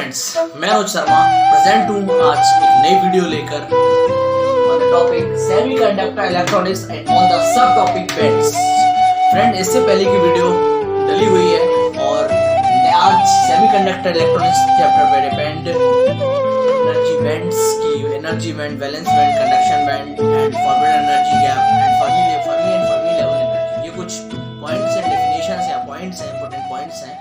Friends, मैं रोज Sharma present हूँ आज एक नई वीडियो लेकर on the topic semiconductor electronics and on the sub topic bands. Friend, इससे पहले की वीडियो डली हुई है और मैं आज सेमीकंडक्टर इलेक्ट्रॉनिक्स चैप्टर पे डिपेंड एनर्जी बैंड्स की energy band, valence band, conduction band and forward energy gap and Fermi level energy, ये कुछ पॉइंट्स एंड डेफिनेशंस या पॉइंट्स हैं, इंपॉर्टेंट पॉइंट्स हैं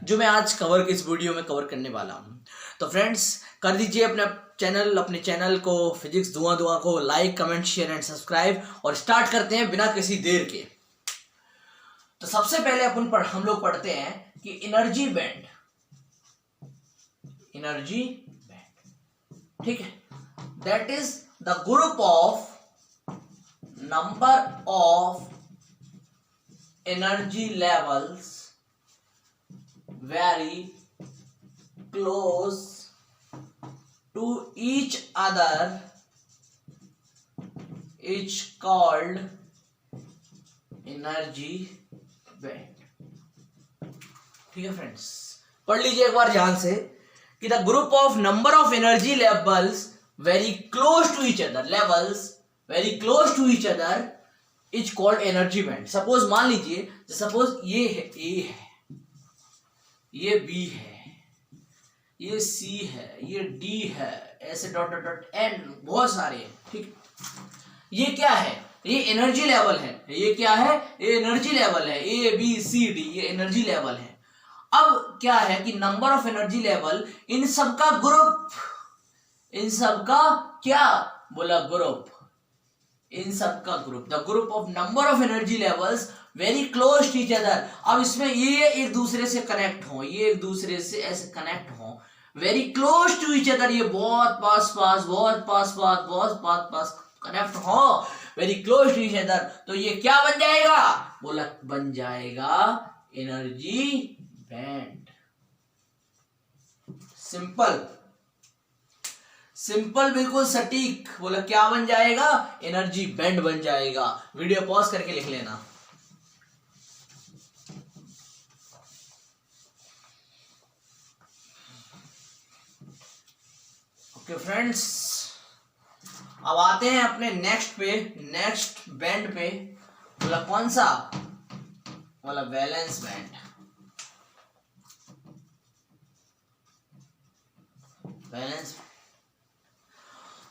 जो मैं आज इस वीडियो में कवर करने वाला हूँ। तो फ्रेंड्स, कर दीजिए अपने चैनल को फिजिक्स धुआं को like, comment, share and subscribe और स्टार्ट करते हैं बिना किसी देर के। तो सबसे पहले हम लोग पढ़ते हैं कि एनर्जी बैंड, ठीक है, that is the group of number of energy levels very close to each other is called energy band। ठीक है फ्रेंड्स, पढ़ लीजिए एक बार ध्यान से कि the group of number of energy levels very close to each other is called energy band. Suppose मान लीजिए, सपोज ये है ए है, ये बी है, ये सी है, ये डी है, ऐसे डॉट डॉट डॉट एन बहुत सारे हैं, ठीक। ये क्या है? ये एनर्जी लेवल है। ये क्या है? ये एनर्जी लेवल है। ए बी सी डी, ये एनर्जी लेवल है। अब क्या है कि नंबर ऑफ एनर्जी लेवल, इन सबका ग्रुप, इन सबका क्या बोला? ग्रुप, इन सबका group, the group of number of energy levels very close to each other. अब इसमें ये एक दूसरे से कनेक्ट हो, ये एक दूसरे से ऐसे कनेक्ट हो, very close to each other, ये बहुत पास कनेक्ट हो, very close to each other. तो ये क्या बन जाएगा? बोला बन जाएगा एनर्जी बैंड। सिंपल, बिल्कुल सटीक। बोला क्या बन जाएगा? एनर्जी बैंड बन जाएगा। वीडियो पॉज करके लिख लेना। ओके फ्रेंड्स, अब आते हैं अपने नेक्स्ट बैंड पे। बोला कौन सा? बोला वैलेंस बैंड।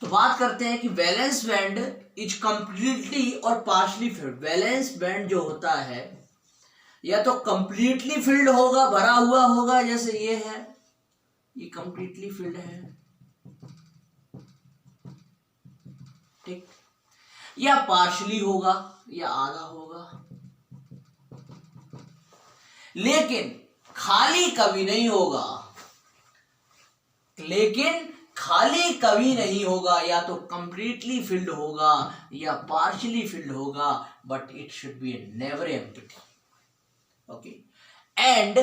तो बात करते हैं कि वैलेंस बैंड इज कंप्लीटली और पार्शली फिल्ड। वैलेंस बैंड जो होता है या तो कंप्लीटली फिल्ड होगा, भरा हुआ होगा, जैसे ये है, ये कंप्लीटली फिल्ड है, ठीक, या पार्शली होगा या आधा होगा, लेकिन खाली कभी नहीं होगा, या तो कंप्लीटली फिल्ड होगा या पार्शियली फिल्ड होगा, but it should be never empty. Okay, and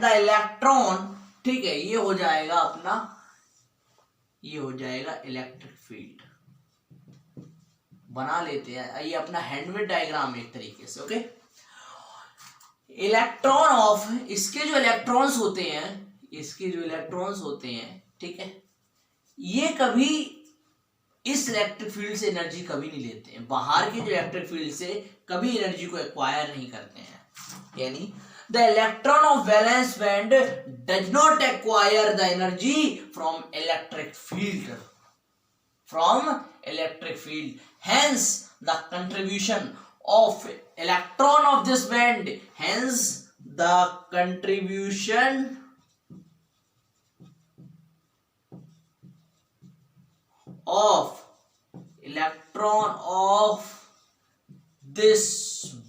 the electron, ठीक है, ये हो जाएगा अपना, ये हो जाएगा इलेक्ट्रिक फील्ड। बना लेते हैं ये अपना हैंडमेड डायग्राम एक तरीके से। ओके, इलेक्ट्रॉन ऑफ, इसके जो इलेक्ट्रॉन्स होते हैं, ठीक है, ये कभी इस इलेक्ट्रिक फील्ड से एनर्जी कभी नहीं लेते हैं, बाहर के जो इलेक्ट्रिक फील्ड से कभी एनर्जी को एक्वायर नहीं करते हैं। यानी the electron of valence band does not acquire the energy from electric field, hence the contribution of electron of this band, hence the contribution of electron of this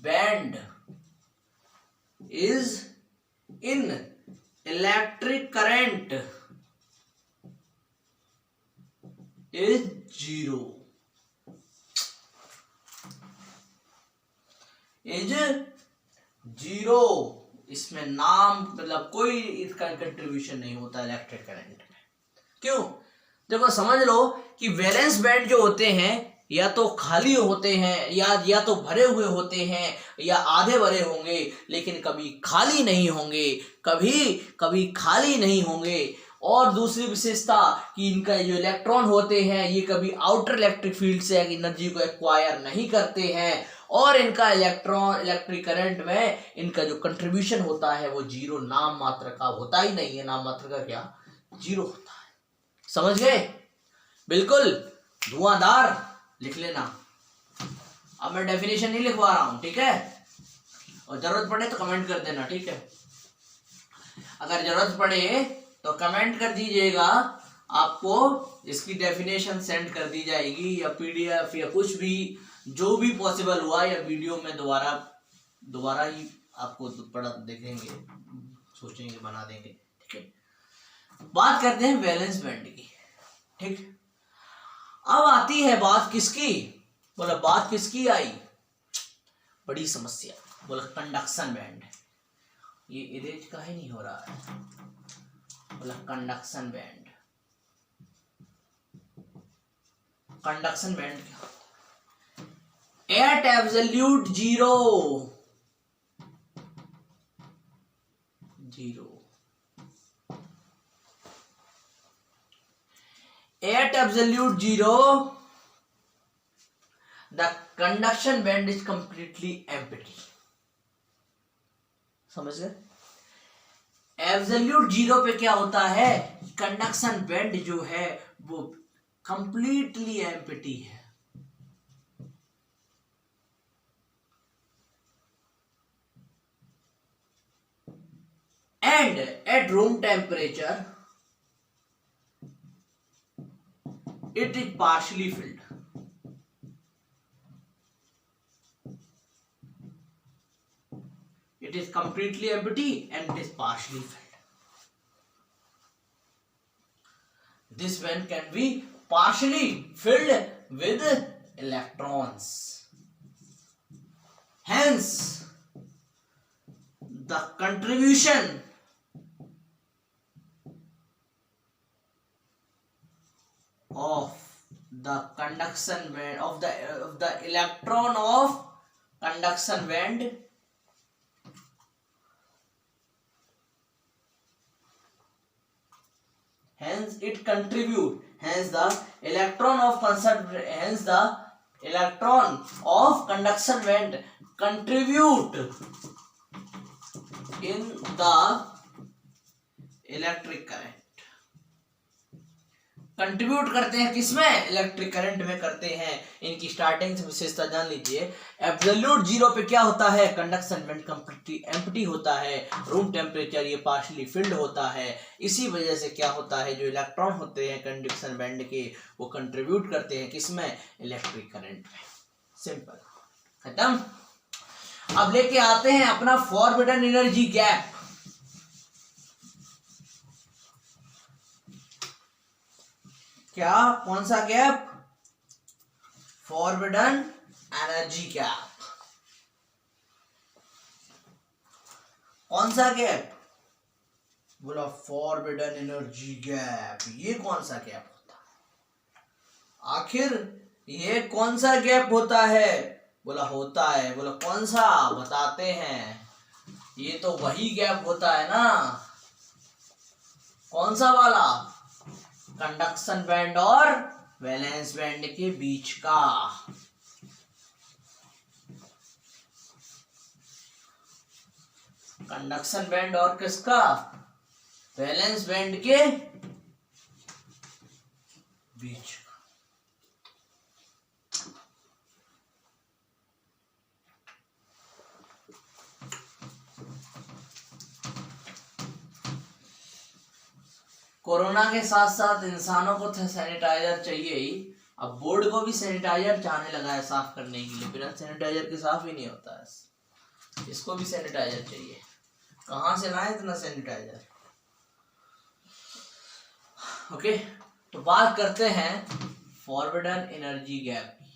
band is in electric current is zero, इसमें नाम मतलब कोई इसका contribution नहीं होता electric current में। क्यों? देखो समझ लो कि वैलेंस बैंड जो होते हैं या तो खाली होते हैं या तो भरे हुए होते हैं या आधे भरे होंगे, लेकिन कभी खाली नहीं होंगे, कभी खाली नहीं होंगे। और दूसरी विशेषता कि इनका जो इलेक्ट्रॉन होते हैं ये कभी आउटर इलेक्ट्रिक फील्ड से एनर्जी को एक्वायर नहीं करते हैं, और इनका इलेक्ट्रिक करंट में इनका जो कंट्रीब्यूशन होता है वो जीरो, नाम मात्र का होता ही नहीं है। नाम मात्र का क्या? जीरो होता है। समझ गए? बिल्कुल धुआंधार लिख लेना। अब मैं डेफिनेशन नहीं लिखवा रहा हूं, ठीक है? और जरूरत पड़े तो कमेंट कर देना, ठीक है? अगर जरूरत पड़े तो कमेंट कर दीजिएगा, आपको इसकी डेफिनेशन सेंड कर दी जाएगी, या पीडीएफ या कुछ भी, जो भी पॉसिबल हुआ, या वीडियो में दोबारा ही आपको पढ़ा देखेंगे, सोचेंगे, बना देंगे, ठीक है? बात करते हैं वैलेंस बैंड की, ठीक? अब आती है बात किसकी? बोला बात किसकी आई? बड़ी समस्या। बोला कंडक्शन बैंड। ये इरेज का ही नहीं हो रहा है। बोला कंडक्शन बैंड। कंडक्शन बैंड क्या होता है? At absolute zero at absolute zero the conduction band is completely empty. समझ गए? एब्सोल्यूट जीरो पे क्या होता है? कंडक्शन बैंड जो है वो कंप्लीटली एम्प्टी है। And at room temperature it is partially filled. It is completely empty and it is partially filled. This band can be partially filled with electrons. Hence, the contribution of the conduction band of the electron of conduction band hence it contribute, hence the electron of conduction band contribute in the electric current. Contribute करते हैं किसमें? Electric current में करते हैं। इनकी starting से विशेषता जान लीजिए। एब्सोल्यूट जीरो पे क्या होता है? कंडक्शन बैंड कंप्लीटली एम्प्टी होता है। रूम टेम्परेचर ये पार्शियली फिल्ड होता है। इसी वजह से क्या होता है, जो इलेक्ट्रॉन होते हैं कंडक्शन बैंड के वो कंट्रीब्यूट करते हैं किसमें? इलेक्ट्रिक करंट में। सिंपल, खत्म। अब लेके आते हैं अपना फॉरबिडन एनर्जी गैप। क्या? कौन सा गैप? Forbidden energy gap. कौन सा गैप? बोला फॉरबिडन एनर्जी गैप। ये कौन सा गैप होता है? आखिर ये कौन सा गैप होता है? बोला होता है। बोला कौन सा? बताते हैं। ये तो वही गैप होता है ना। कौन सा वाला? कंडक्शन बैंड और वैलेंस बैंड के बीच का। कंडक्शन बैंड और किसका? वैलेंस बैंड के बीच का। कोरोना के साथ साथ इंसानों को सैनिटाइजर चाहिए ही। अब बोर्ड को भी सैनिटाइजर चाहने लगा है साफ करने के लिए। बिना सैनिटाइजर के साफ ही नहीं होता है। इसको भी सैनिटाइजर चाहिए। कहाँ से लाए इतना सैनिटाइजर? ओके, तो बात करते हैं फॉरबिडन एनर्जी गैप की।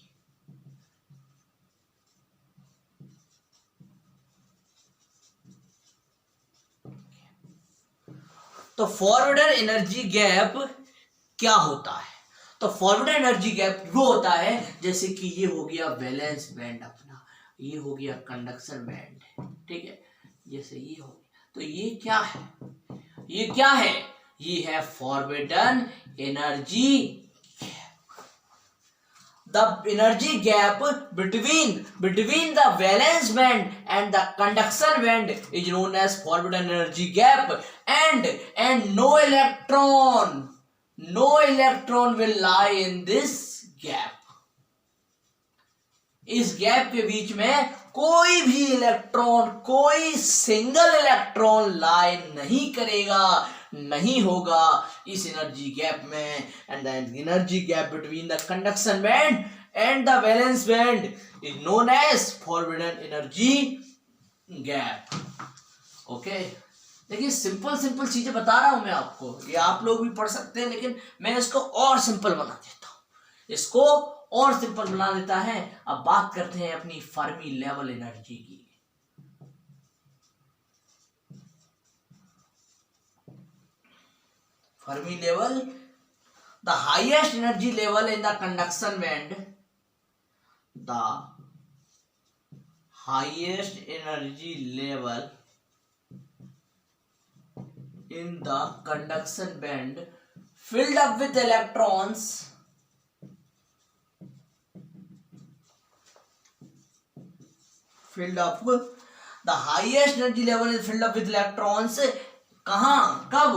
तो फॉरबिडन एनर्जी गैप क्या होता है? तो फॉरबिडन एनर्जी गैप वो होता है जैसे कि ये हो गया वैलेंस बैंड अपना, ये हो गया कंडक्शन बैंड, ठीक है? जैसे ये हो गया, तो ये क्या है? ये क्या है? ये है forbidden energy. The energy gap between the valence band and the conduction band is known as forbidden energy gap, and no electron will lie in this gap. इस गैप के बीच में कोई भी इलेक्ट्रॉन, कोई सिंगल इलेक्ट्रॉन लाई नहीं करेगा, नहीं होगा इस एनर्जी गैप में. And the energy gap between the conduction band and the valence band is known as forbidden energy gap. Okay, देखिए सिंपल चीजें बता रहा हूं मैं आपको, ये आप लोग भी पढ़ सकते हैं, लेकिन मैं इसको और सिंपल बना देता हूं, इसको और सिंपल बना देता है. अब बात करते हैं अपनी फर्मी लेवल एनर्जी की. Fermi level, the highest energy level in the conduction band, the highest energy level in the conduction band filled up with electrons the highest energy level is filled up with electrons. कहाँ, कब?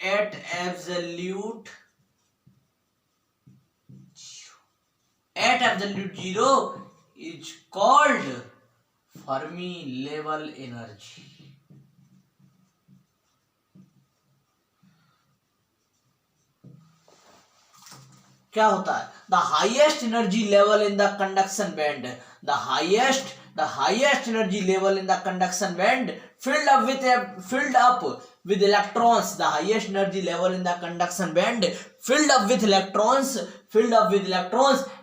At absolute zero is called Fermi level energy. क्या होता है? The highest energy level in the conduction band, the highest energy level in the conduction band filled up with electrons. The highest energy level in the conduction band filled up with electrons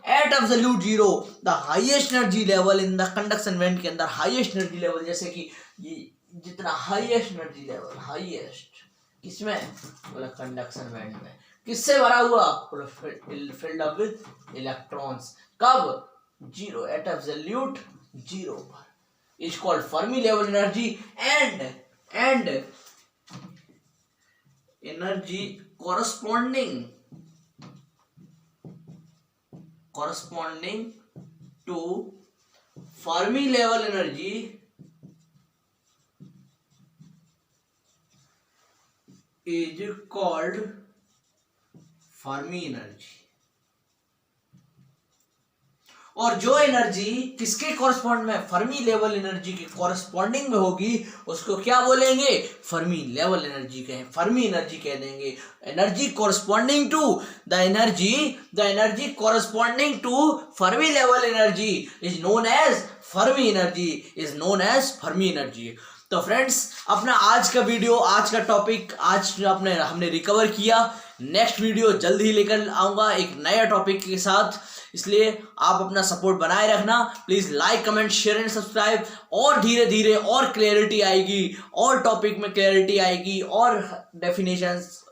at absolute zero. The highest energy level in the conduction band के अंदर highest energy level, जैसे कि ये जितना highest energy level, highest किसमें? बोला conduction band में. किससे भरा हुआ? filled up with electrons. कब? जीरो, at absolute zero पर. is called Fermi level energy, and energy corresponding to Fermi level energy is called Fermi energy. और जो एनर्जी किसके कॉरस्पॉन्ड में? फर्मी लेवल एनर्जी के कॉरस्पॉन्डिंग में होगी उसको क्या बोलेंगे? फर्मी लेवल एनर्जी कहें, फर्मी एनर्जी कह देंगे. Energy corresponding to the energy corresponding to Fermi level energy is known as Fermi energy. तो फ्रेंड्स, अपना आज का वीडियो, आज का टॉपिक हमने रिकवर किया. नेक्स्ट वीडियो जल्द ही लेकर आऊंगा एक नया टॉपिक के साथ, इसलिए आप अपना सपोर्ट बनाए रखना. Please like, comment, share and subscribe. और धीरे धीरे और क्लैरिटी आएगी, और टॉपिक में क्लैरिटी आएगी, और डेफिनेशंस,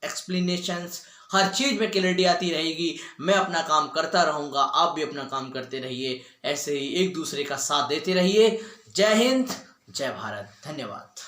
एक्सप्लेनेशंस, हर चीज में क्लैरिटी आती रहेगी. मैं अपना काम करता रहूंगा, आप भी अपना काम करते रहिए. ऐसे ही एक दूसरे का साथ देते रहिए. जय हिंद, जय भारत. धन्यवाद.